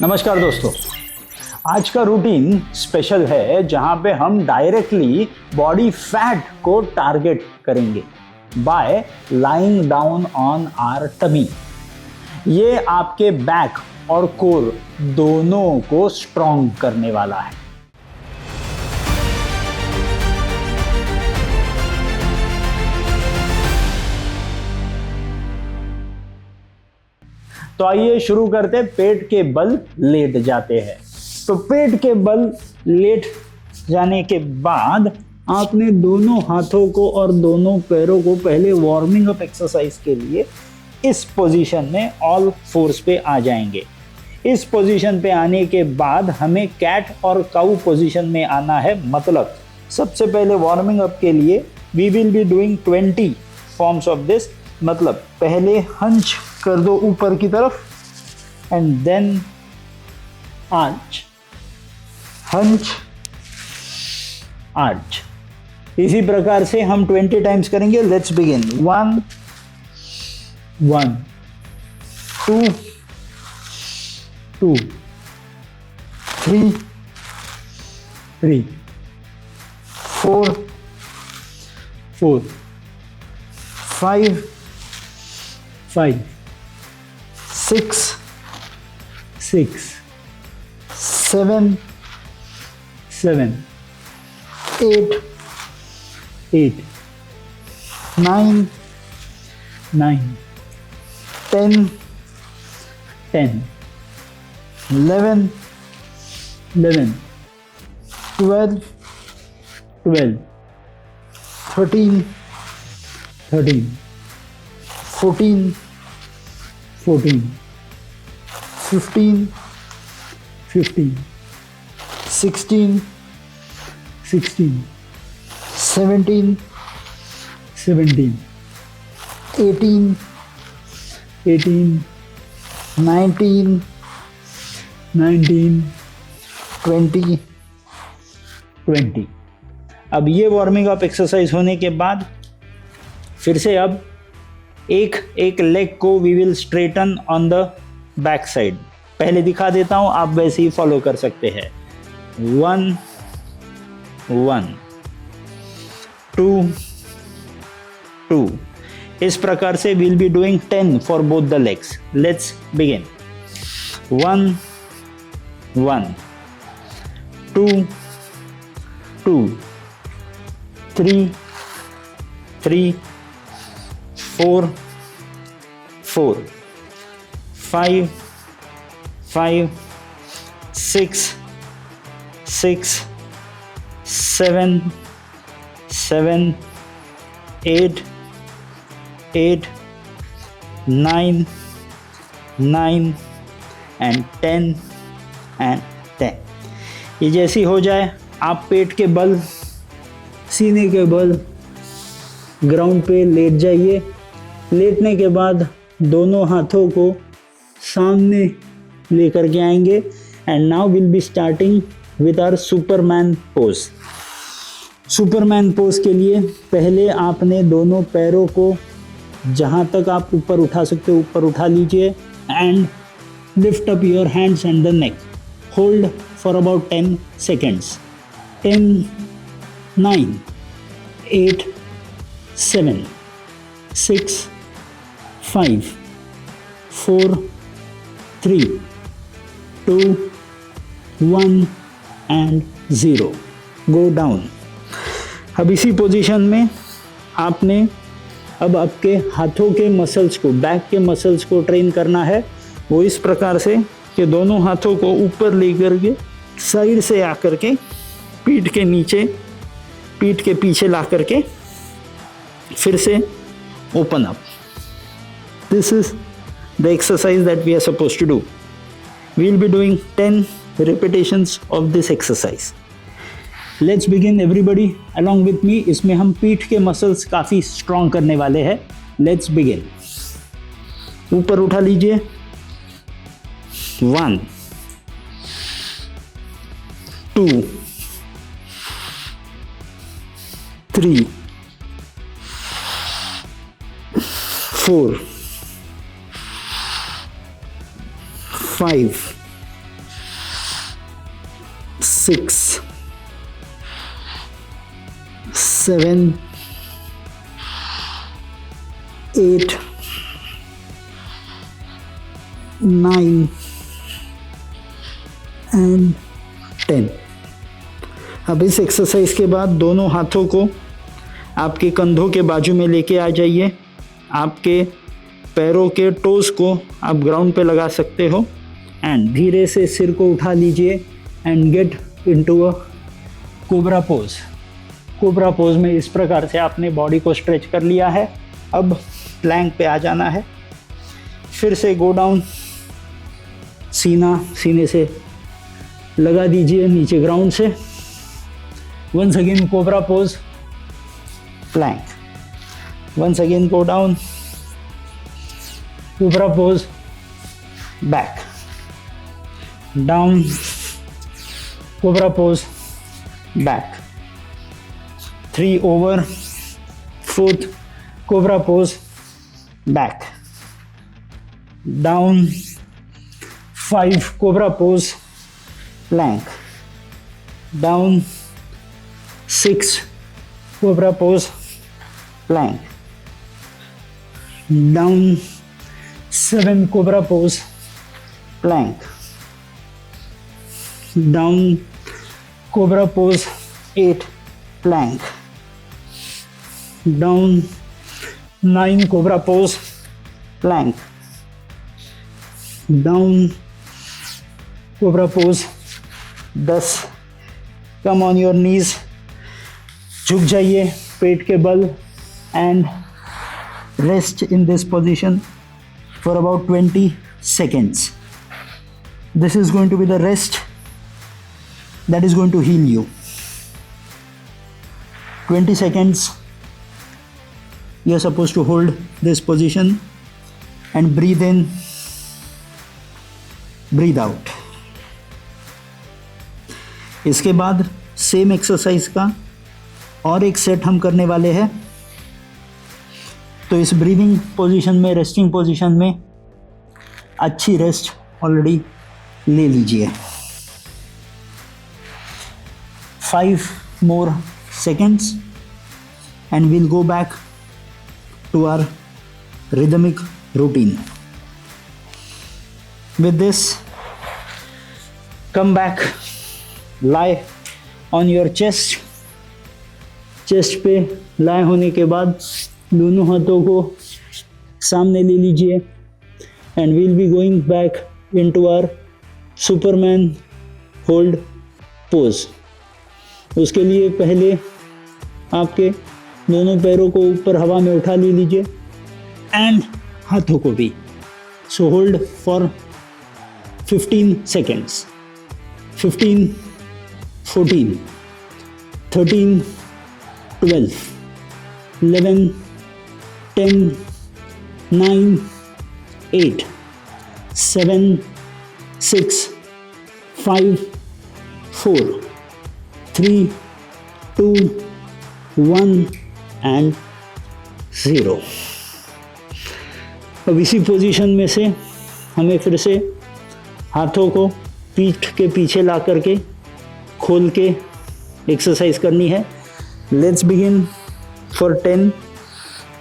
नमस्कार दोस्तों, आज का रूटीन स्पेशल है जहां पे हम डायरेक्टली बॉडी फैट को टारगेट करेंगे by lying down on our tummy. ये आपके बैक और कोर दोनों को स्ट्रॉन्ग करने वाला है। तो आइए शुरू करते, पेट के बल लेट जाते हैं। तो पेट के बल लेट जाने के बाद आपने दोनों हाथों को और दोनों पैरों को पहले वार्मिंग अप एक्सरसाइज के लिए इस पोजीशन में ऑल फोर्स पे आ जाएंगे। इस पोजीशन पे आने के बाद हमें कैट और काऊ पोजीशन में आना है। मतलब सबसे पहले वार्मिंग अप के लिए we will be doing 20 forms of this. मतलब पहले हंच कर दो ऊपर की तरफ and then arch, hunch, arch. इसी प्रकार से हम 20 टाइम्स करेंगे। Let's begin. 1 1 2 2 3 3 4 4 5 5 6 6 7 7 8 8 9 9 10 10 11 11 12 12 13 13 14 14 15 15 16 16 17 17 18 18 19 19 20 20। अब ये वार्मिंग अप एक्सरसाइज होने के बाद फिर से अब एक लेग को we will straighten on the back side. पहले दिखा देता हूं, आप वैसे ही फॉलो कर सकते हैं। 1 1 2 2। इस प्रकार से we'll be doing 10 for both the legs. Let's begin. 1 1 2 2 3 3 4 4 5 5 6 6 7 7 8 8 9 9 and 10 and 10। ये जैसी हो जाए, आप पेट के बल, सीने के बल ग्राउंड पे लेट जाइए। लेटने के बाद दोनों हाथों को सामने लेकर के आएंगे and now will be starting with our superman pose. Superman pose के लिए पहले आपने दोनों पैरों को जहाँ तक आप ऊपर उठा सकते हो ऊपर उठा लीजिए and lift up your hands and the neck. Hold for about 10 seconds। 10 9 8 7 6 5 4 3 2 1 and 0। Go down. अब इसी पोजीशन में आपने अब आपके हाथों के मसल्स को, बैक के मसल्स को ट्रेन करना है। वो इस प्रकार से कि दोनों हाथों को ऊपर लेकर के साइड से आकर के पीठ के नीचे, पीठ के पीछे ला करके फिर से open up. This is the exercise that we are supposed to do. We will be doing 10 repetitions of this exercise. Let's begin everybody along with me। इसमें हम पीठ के मसल्स काफ़ी स्ट्रॉन्ग करने वाले हैं। Let's begin। ऊपर उठा लीजिए। 1 2 3 4 5 6 7 8 9 एंड 10। अब इस एक्सरसाइज के बाद दोनों हाथों को आपके कंधों के बाजू में लेके आ जाइए। आपके पैरों के टोस को आप ग्राउंड पे लगा सकते हो एंड धीरे से सिर को उठा लीजिए and get into a cobra pose. Cobra pose में इस प्रकार से आपने बॉडी को स्ट्रेच कर लिया है। अब प्लैंक पे आ जाना है। फिर से गो डाउन, सीने से लगा दीजिए नीचे ग्राउंड से। Once again cobra pose, plank. Once again go down, cobra pose, back, down, cobra pose, back. 3 over, 4th cobra pose, back, down, 5 cobra pose, plank, down, 6 cobra pose, plank, down, 7 cobra pose, plank, down, cobra pose, 8 plank, down, 9 cobra pose, plank, down, cobra pose, 10। Come on your knees, झुक जाइए पेट के बल and rest in this position for about 20 seconds. This is going to be the rest that is going to heal you. 20 seconds you are supposed to hold this position and breathe in, breathe out. इसके बाद same exercise का और एक set हम करने वाले हैं। तो इस ब्रीदिंग पोजीशन में, रेस्टिंग पोजीशन में अच्छी रेस्ट ऑलरेडी ले लीजिए। 5 more seconds and we'll go back to our rhythmic routine. With this, come back, lie on your chest. Chest पे लाए होने के बाद दोनों हाथों को सामने ले लीजिए and we'll be going back into our superman hold pose. उसके लिए पहले आपके दोनों पैरों को ऊपर हवा में उठा ले लीजिए एंड हाथों को भी। So hold for 15 seconds. 15, 14, 13, 12, 11, 10, 9, 8, 7, 6, 5, 4, 3, 2, 1 and 0। अब इसी पोजीशन में से हमें फिर से हाथों को पीठ के पीछे ला करके खोल के एक्सरसाइज करनी है। Let's begin for 10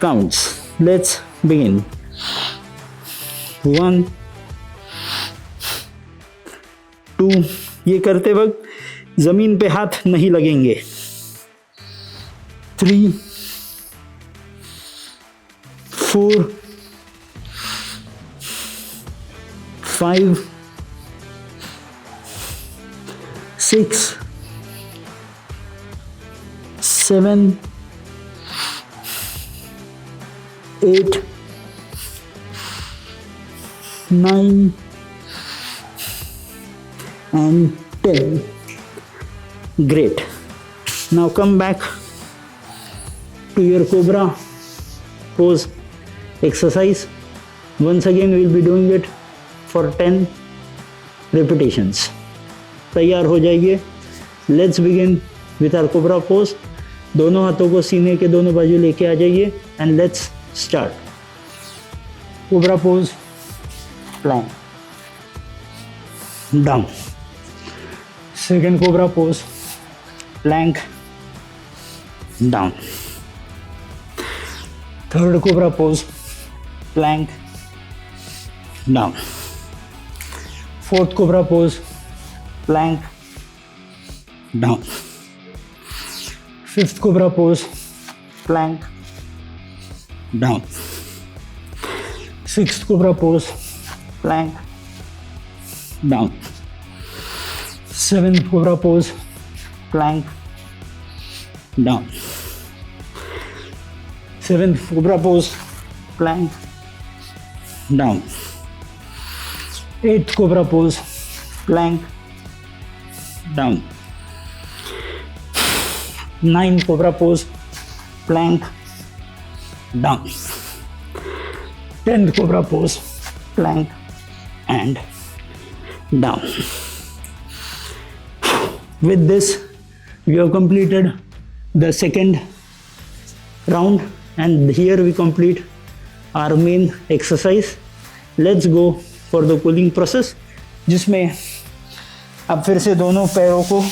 counts. Let's begin. 1, 2, ये करते वक्त जमीन पे हाथ नहीं लगेंगे। 3, 4, 5, 6, 7, 8, 9 and 10. Great. Now come back to your cobra pose exercise. Once again we will be doing it for 10 repetitions. तैयार हो जाइए। Let's begin with our cobra pose. दोनों हाथों को सीने के दोनों बाजू लेके आ जाइए and let's start. Cobra pose, plank, down, second cobra pose, plank down. Third cobra pose, plank down. Fourth cobra pose, plank down. Fifth cobra pose, plank down. Sixth cobra pose, plank down. Seventh cobra pose, plank down. Seventh cobra pose, plank down. Eighth cobra pose, plank down. Ninth cobra pose, plank down. 10th cobra pose, plank and down. With this, we have completed the second round, and here we complete our main exercise. Let's go for the cooling process, जिसमें अब फिर से दोनों पैरों को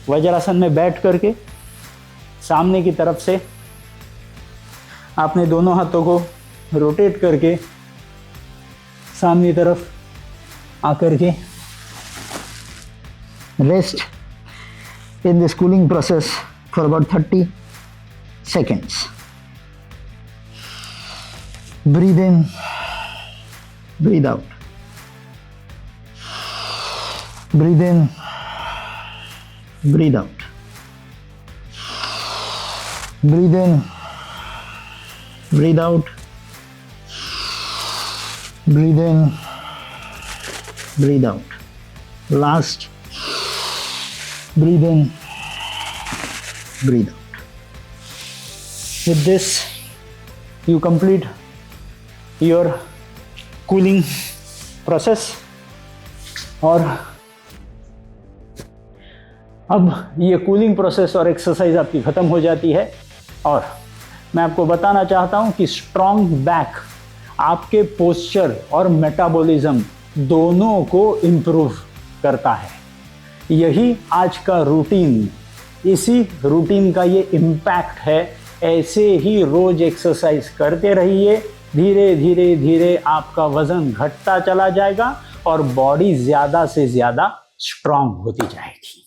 वज्रासन में बैठ करके सामने की तरफ से आपने दोनों हाथों को रोटेट करके सामने तरफ आकर के rest in this cooling process for about 30 seconds. Breathe in, breathe out. Breathe in, breathe out. Breathe in, breathe out. Breathe in, breathe out. Last, breathe in, breathe out. With this, you complete your cooling process. और अब ये cooling process और exercise आपकी ख़त्म हो जाती है, और मैं आपको बताना चाहता हूँ कि स्ट्रॉन्ग बैक आपके पोस्चर और मेटाबॉलिज्म दोनों को इम्प्रूव करता है। यही आज का रूटीन, इसी रूटीन का ये इम्पैक्ट है। ऐसे ही रोज एक्सरसाइज करते रहिए, धीरे धीरे धीरे आपका वजन घटता चला जाएगा और बॉडी ज़्यादा से ज़्यादा स्ट्रॉन्ग होती जाएगी।